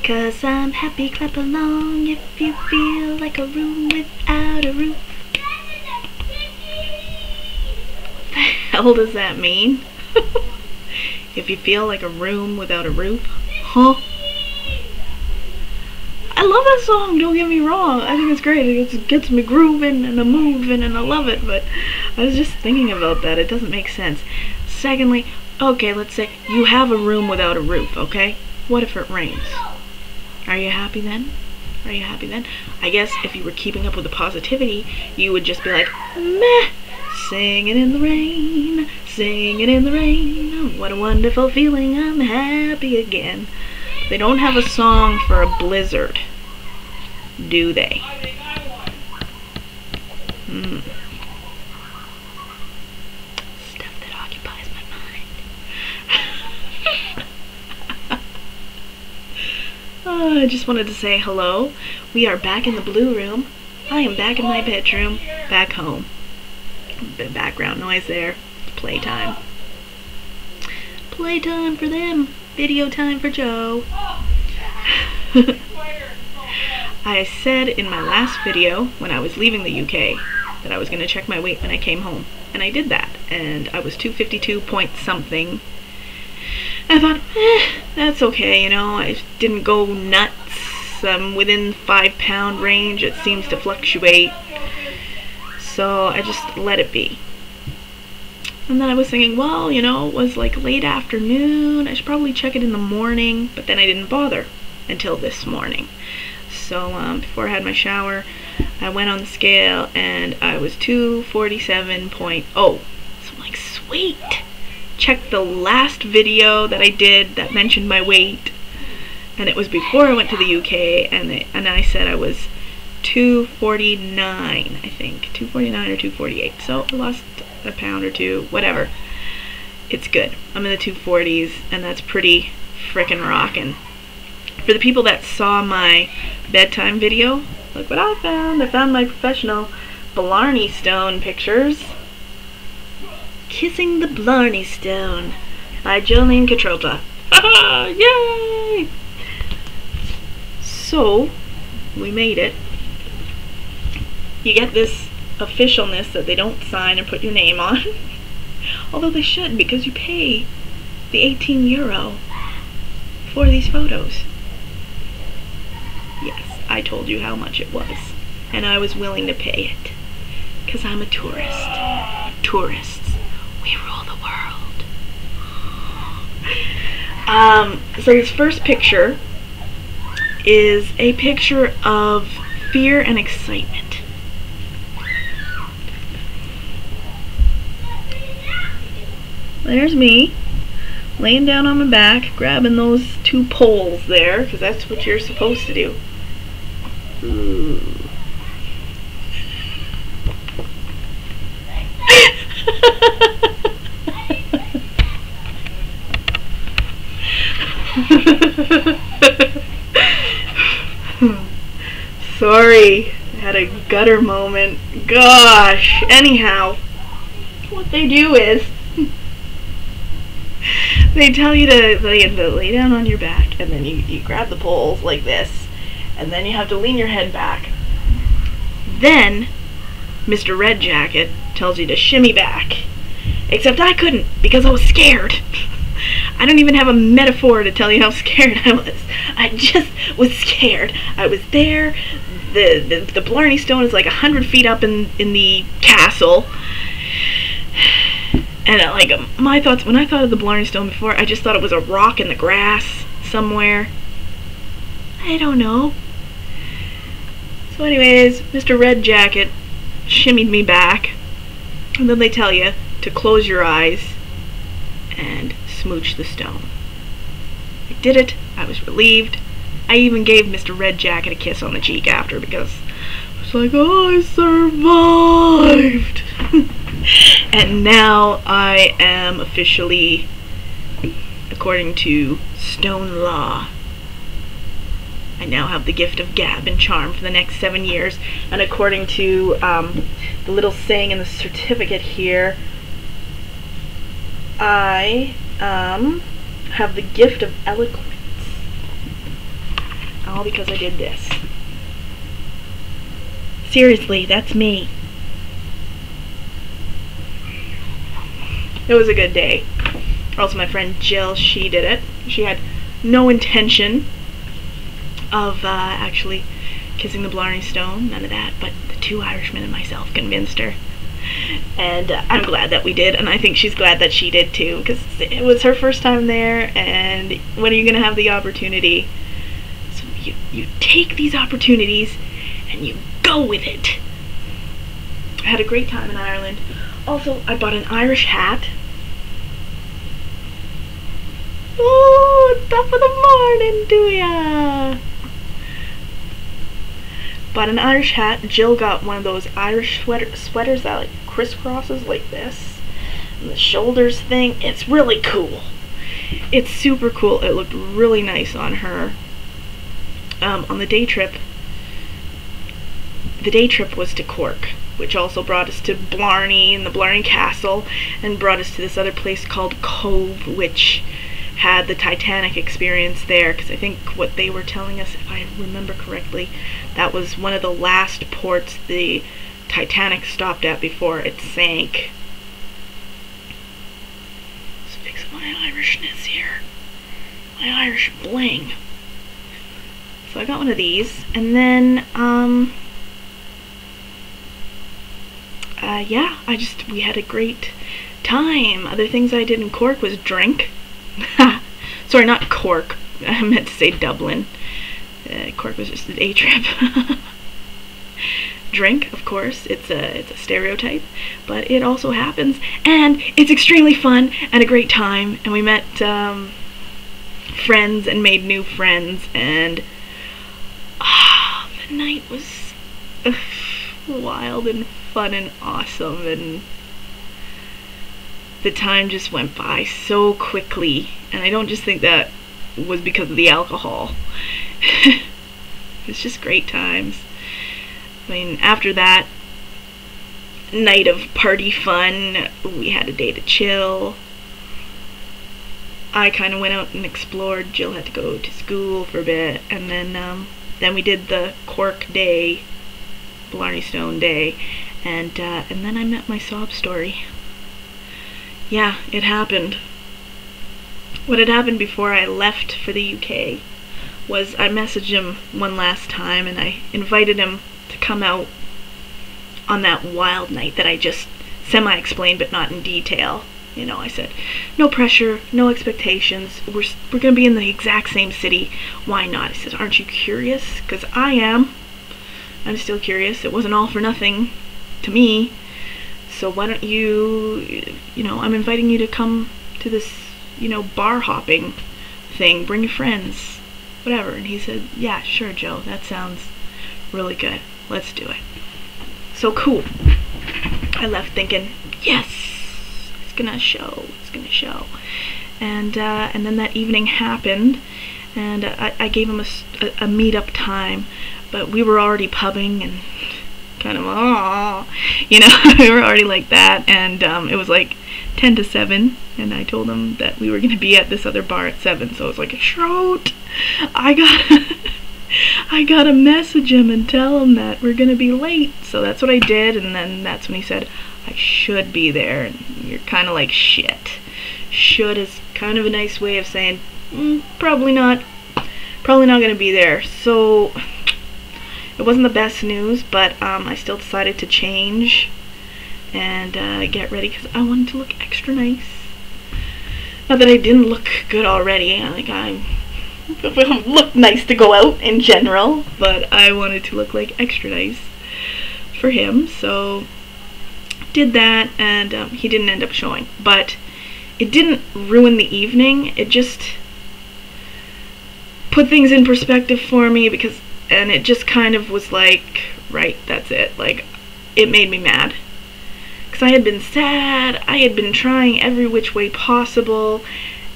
'Cause I'm happy, clap along if you feel like a room without a roof. What the hell does that mean? If you feel like a room without a roof? Huh? I love that song, don't get me wrong. I think it's great. It gets me grooving and a moving and I love it, but I was just thinking about that. It doesn't make sense. Secondly, okay, let's say you have a room without a roof, okay? What if it rains? Are you happy then? Are you happy then? I guess if you were keeping up with the positivity, you would just be like, meh, singing in the rain, singing in the rain. What a wonderful feeling, I'm happy again. They don't have a song for a blizzard, do they? Stuff that occupies my mind. I just wanted to say hello. We are back in the blue room. I am back in my bedroom, back home. A bit of background noise there. It's playtime. Playtime for them. Video time for Joe. I said in my last video, when I was leaving the UK, that I was going to check my weight when I came home. And I did that. And I was 252 point something. I thought, that's okay, you know, I didn't go nuts. I'm within 5-pound range. It seems to fluctuate. So I just let it be. And then I was thinking, well, you know, it was like late afternoon. I should probably check it in the morning. But then I didn't bother until this morning. So before I had my shower, I went on the scale and I was 247.0. So I'm like, sweet. Checked the last video that I did that mentioned my weight. And it was before I went to the UK. And I said I was 249, I think. 249 or 248. So I lost a pound or two, whatever. It's good. I'm in the 240s, and that's pretty frickin' rockin'. For the people that saw my bedtime video, look what I found. I found my professional Blarney Stone pictures. Kissing the Blarney Stone by Jolene Catropa. Yay! So, we made it. You get this officialness that they don't sign and put your name on. Although they should, because you pay the 18 euro for these photos. Yes, I told you how much it was. And I was willing to pay it. Because I'm a tourist. Tourists, we rule the world. So this first picture is a picture of fear and excitement. There's me, laying down on my back, grabbing those 2 poles there, because that's what you're supposed to do. Ooh. Sorry, I had a gutter moment. Gosh, anyhow, what they do is they tell you to lay down on your back, and then you grab the poles like this, and then you have to lean your head back. Then Mr. Red Jacket tells you to shimmy back. Except I couldn't, because I was scared. I don't even have a metaphor to tell you how scared I was. I just was scared. I was there. The Blarney Stone is like 100 feet up in the castle. And like my thoughts, when I thought of the Blarney Stone before, I just thought it was a rock in the grass somewhere. I don't know. So anyways, Mr. Red Jacket shimmied me back. And then they tell you to close your eyes and smooch the stone. I did it. I was relieved. I even gave Mr. Red Jacket a kiss on the cheek after, because I was like, oh, I survived. And now I am officially, according to stone law, I now have the gift of gab and charm for the next 7 years. And according to the little saying in the certificate here, I have the gift of eloquence. all because I did this. Seriously, that's me. It was a good day. Also, my friend Jill, she did it. She had no intention of actually kissing the Blarney Stone, none of that, but the two Irishmen and myself convinced her. And I'm glad that we did, and I think she's glad that she did too, because it was her first time there, and when are you going to have the opportunity? So you take these opportunities, and you go with it. I had a great time in Ireland. Also, I bought an Irish hat. Ooh, top of the morning to ya! Bought an Irish hat. Jill got one of those Irish sweaters that like crisscrosses like this. And the shoulders thing. It's really cool. It's super cool. It looked really nice on her. On the day trip was to Cork, which also brought us to Blarney and the Blarney Castle, and brought us to this other place called Cove, which had the Titanic experience there, because I think what they were telling us, if I remember correctly, that was one of the last ports the Titanic stopped at before it sank. Let's fix my Irishness here. My Irish bling. So I got one of these, and then, yeah, we had a great time. Other things I did in Cork was drink. Sorry, not Cork. I meant to say Dublin. Cork was just a day trip. Drink, of course. It's a stereotype, but it also happens, and it's extremely fun and a great time. And we met friends and made new friends, and the night was wild and fun and awesome, and the time just went by so quickly. And I don't just think that was because of the alcohol. It's just great times. I mean, after that night of party fun, we had a day to chill. I kind of went out and explored. Jill had to go to school for a bit, and then we did the Cork day, Blarney Stone day, and then I met my sob story. Yeah, it happened. What had happened before I left for the UK was I messaged him one last time, and I invited him to come out on that wild night that I just semi-explained, but not in detail. You know, I said, no pressure, no expectations, we're gonna be in the exact same city, why not? He says, aren't you curious? Because I am. I'm still curious. It wasn't all for nothing to me. So why don't you know, I'm inviting you to come to this, you know, bar hopping thing, bring your friends, whatever. And he said, yeah, sure, Joe, that sounds really good, let's do it. So cool. I left thinking, yes, it's gonna show. And then that evening happened, and I gave him a meet-up time, but we were already pubbing and kind of, you know, we were already like that, and it was like 10 to 7, and I told him that we were going to be at this other bar at 7, so I was like, shoot, I gotta message him and tell him that we're going to be late. So that's what I did, and then that's when he said, I should be there, and you're kind of like, shit. Should is kind of a nice way of saying, probably not going to be there. So it wasn't the best news, but I still decided to change and get ready, because I wanted to look extra nice. Not that I didn't look good already. I look nice to go out in general, but I wanted to look like extra nice for him. So did that, and he didn't end up showing, but it didn't ruin the evening. It just put things in perspective for me, and it just kind of was like, right, that's it. Like, it made me mad, because I had been sad. I had been trying every which way possible,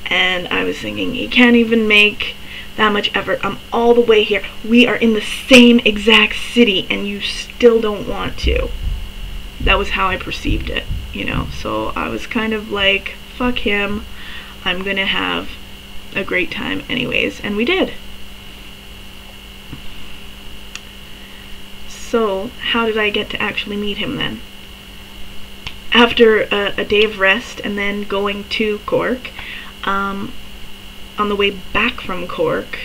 and I was thinking, you can't even make that much effort. I'm all the way here. We are in the same exact city, and you still don't want to. That was how I perceived it, you know. So I was kind of like, fuck him. I'm gonna have a great time anyways, and we did. So, how did I get to actually meet him then? After a day of rest and then going to Cork, on the way back from Cork,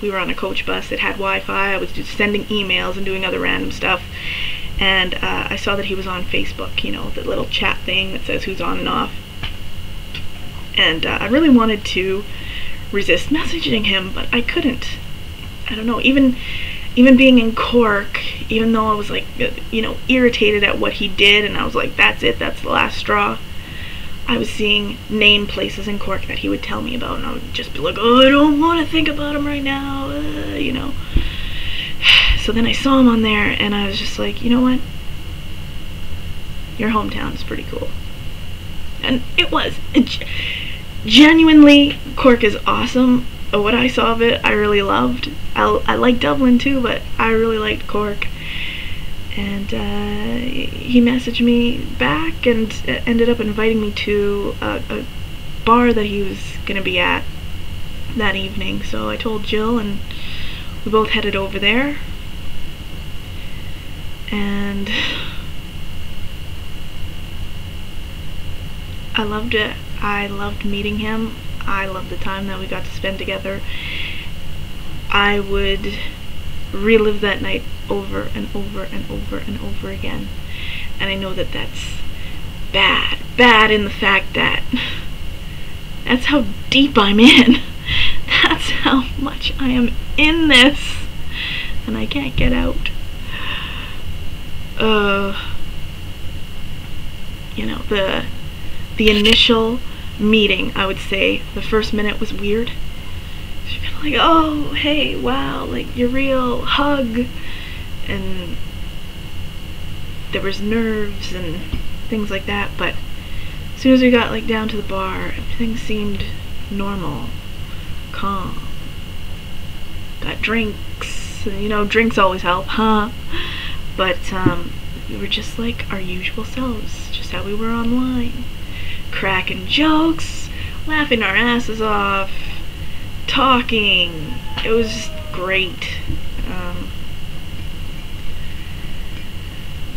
we were on a coach bus that had Wi-Fi. I was just sending emails and doing other random stuff, and I saw that he was on Facebook, you know, the little chat thing that says who's on and off. And I really wanted to resist messaging him, but I couldn't. I don't know, even being in Cork, even though I was like, you know, irritated at what he did, and I was like, that's it, that's the last straw, I was seeing named places in Cork that he would tell me about, and I would just be like, oh, I don't want to think about him right now, you know. So then I saw him on there, and I was just like, you know what? Your hometown is pretty cool. And it was. Genuinely, Cork is awesome. What I saw of it, I really loved. I like Dublin too, but I really liked Cork. And he messaged me back and ended up inviting me to a bar that he was going to be at that evening. So I told Jill, and we both headed over there. And I loved it. I loved meeting him. I loved the time that we got to spend together. I would relive that night over and over and over and over again. And I know that that's bad in the fact that that's how deep I'm in. That's how much I am in this, and I can't get out. You know, the initial meeting, I would say the first minute was weird. You're kind of like, oh, hey, wow, like, you're real, hug. And there was nerves and things like that, but as soon as we got, like, down to the bar, everything seemed normal, calm. Got drinks, and, you know, drinks always help, huh? But, we were just like our usual selves, just how we were online. Cracking jokes, laughing our asses off, talking. It was just great.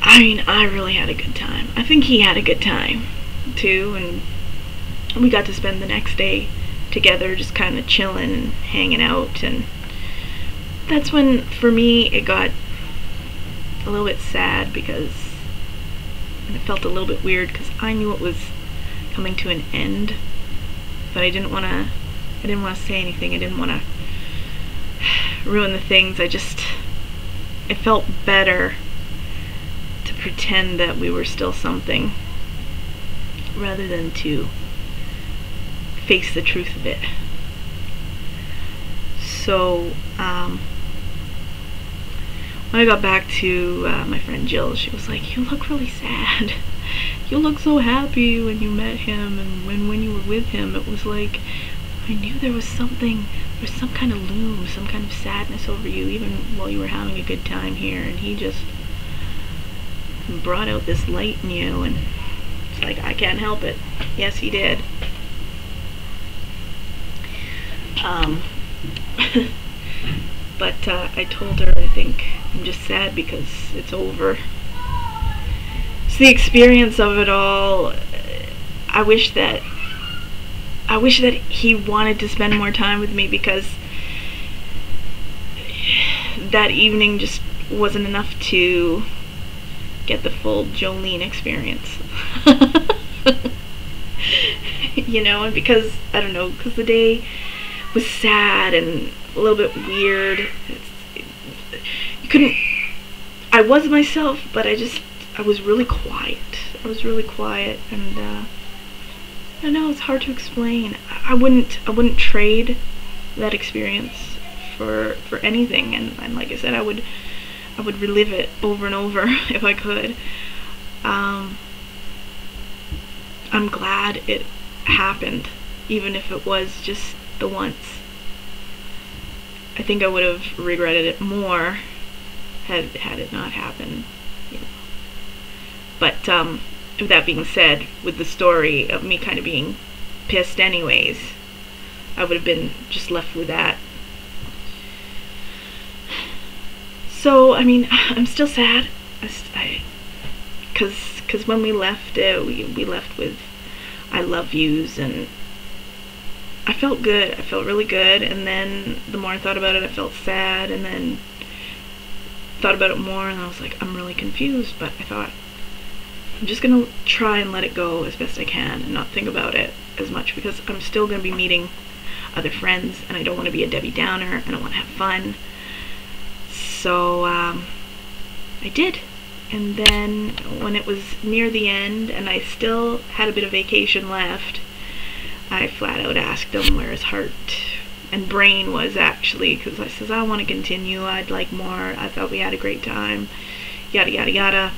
I mean, I really had a good time. I think he had a good time too, and we got to spend the next day together just kind of chilling and hanging out. And that's when, for me, it got a little bit sad, because it felt a little bit weird, because I knew it was coming to an end, but I didn't want to say anything. I didn't want to ruin the things. It felt better to pretend that we were still something rather than to face the truth of it. So when I got back to my friend Jill, she was like, you look really sad. You look so happy when you met him, and when you were with him, it was like, I knew there was some kind of loom, some kind of sadness over you, even while you were having a good time here, and he just brought out this light in you, and it's like, I can't help it. Yes, he did. But I told her, I think I'm just sad because it's over. It's the experience of it all. I wish that he wanted to spend more time with me, because that evening just wasn't enough to get the full Jolene experience. You know, and because, I don't know, because the day was sad and a little bit weird. I was myself, but I was really quiet. And I don't know, it's hard to explain. I wouldn't trade that experience for anything, and like I said, I would relive it over and over if I could. I'm glad it happened, even if it was just the once. I think I would have regretted it more had it not happened, you know. But with that being said, with the story of me kind of being pissed anyways, I would have been just left with that. So, I mean, I'm still sad. Because when we left it, we left with I love yous, and I felt good. I felt really good, and then the more I thought about it, I felt sad, and then thought about it more, and I was like, I'm really confused, but I thought, I'm just gonna try and let it go as best I can and not think about it as much, because I'm still gonna be meeting other friends, and I don't want to be a Debbie Downer, and I want to have fun. So I did. And then when it was near the end and I still had a bit of vacation left, I flat out asked him where his heart and brain was actually, because I says, I want to continue, I'd like more, I thought we had a great time, yada yada yada.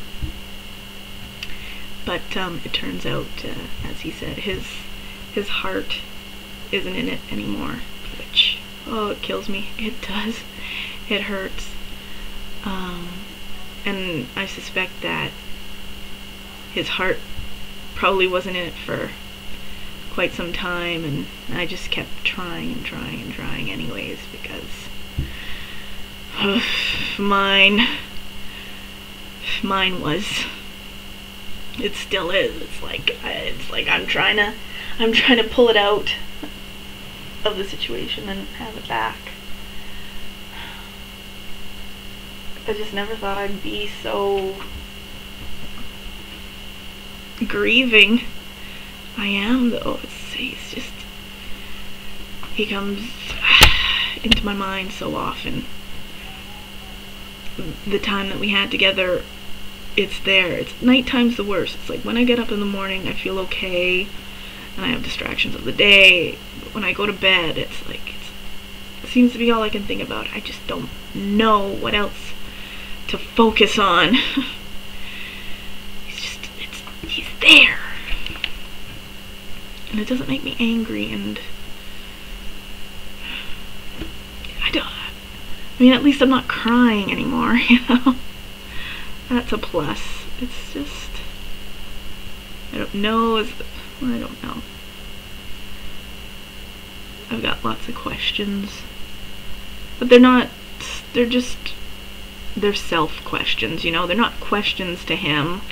But it turns out, as he said, his heart isn't in it anymore, which, oh, it kills me. It does. It hurts. And I suspect that his heart probably wasn't in it for quite some time, and I just kept trying and trying and trying anyways, because mine was, it still is. It's like I'm trying to pull it out of the situation and have it back. I just never thought I'd be so grieving. I am, though. He's just, he comes into my mind so often. The time that we had together, it's there. It's nighttime's the worst. It's like when I get up in the morning, I feel okay, and I have distractions of the day. But when I go to bed, it's like, it seems to be all I can think about. I just don't know what else to focus on. He's there. And it doesn't make me angry, and I mean, at least I'm not crying anymore, you know? That's a plus. It's just, I don't know, I don't know. I've got lots of questions, but they're self-questions, you know? They're not questions to him.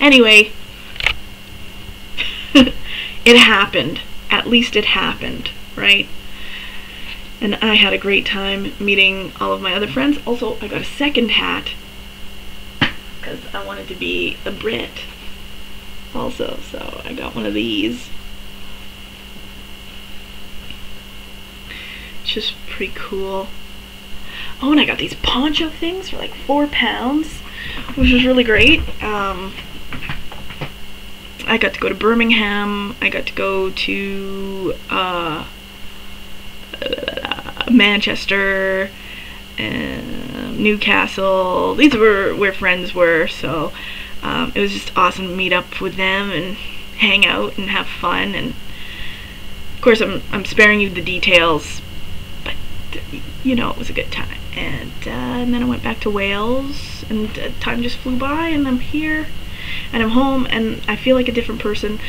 Anyway, it happened. At least it happened, right? And I had a great time meeting all of my other friends. Also, I got a second hat because I wanted to be a Brit also, so I got one of these. It's just pretty cool. Oh, and I got these poncho things for like £4, which was really great. I got to go to Birmingham. I got to go to Manchester and Newcastle. These were where friends were, so it was just awesome to meet up with them and hang out and have fun. And of course, I'm sparing you the details, but you know, it was a good time. And then I went back to Wales, and time just flew by, and I'm here. And I'm home, and I feel like a different person.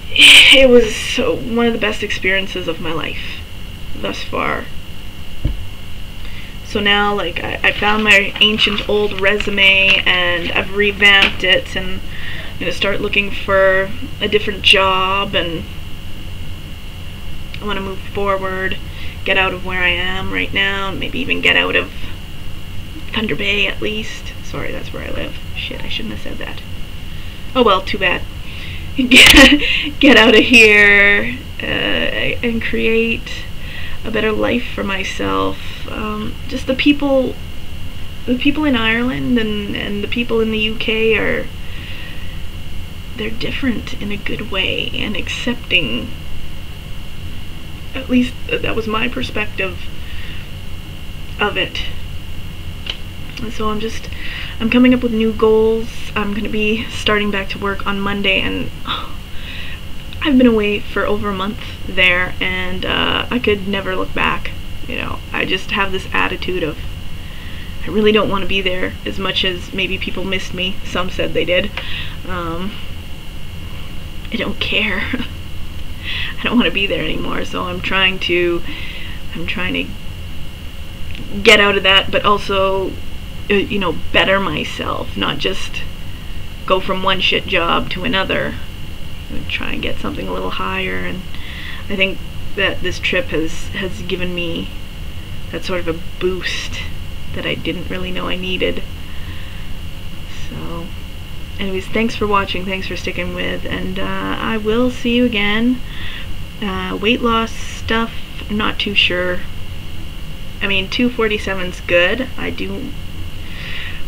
It was one of the best experiences of my life thus far. So now, like, I found my ancient old resume, and I've revamped it, and I'm going to start looking for a different job, and I want to move forward, get out of where I am right now, maybe even get out of Thunder Bay at least. Sorry, that's where I live. Shit, I shouldn't have said that. Oh well, too bad. Get out of here and create a better life for myself. Just the people in Ireland and the people in the UK they're different in a good way and accepting. At least that was my perspective of it. And so I'm coming up with new goals. I'm going to be starting back to work on Monday, and I've been away for over a month there, and I could never look back. You know, I just have this attitude of, I really don't want to be there as much as maybe people missed me. Some said they did. I don't care. I don't want to be there anymore. So I'm trying to get out of that, but also, better myself, not just go from one shit job to another. And try and get something a little higher. And I think that this trip has given me that sort of a boost that I didn't really know I needed. So anyways, thanks for watching, thanks for sticking with, and I will see you again. Weight loss stuff, I'm not too sure. I mean, 247's good. I do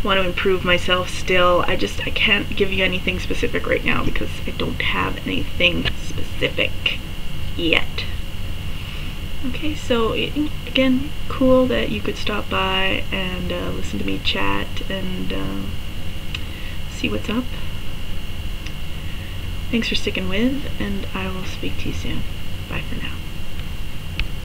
want to improve myself still. I can't give you anything specific right now because I don't have anything specific yet. Okay, so again, cool that you could stop by and listen to me chat and see what's up. Thanks for sticking with, and I will speak to you soon. Bye for now.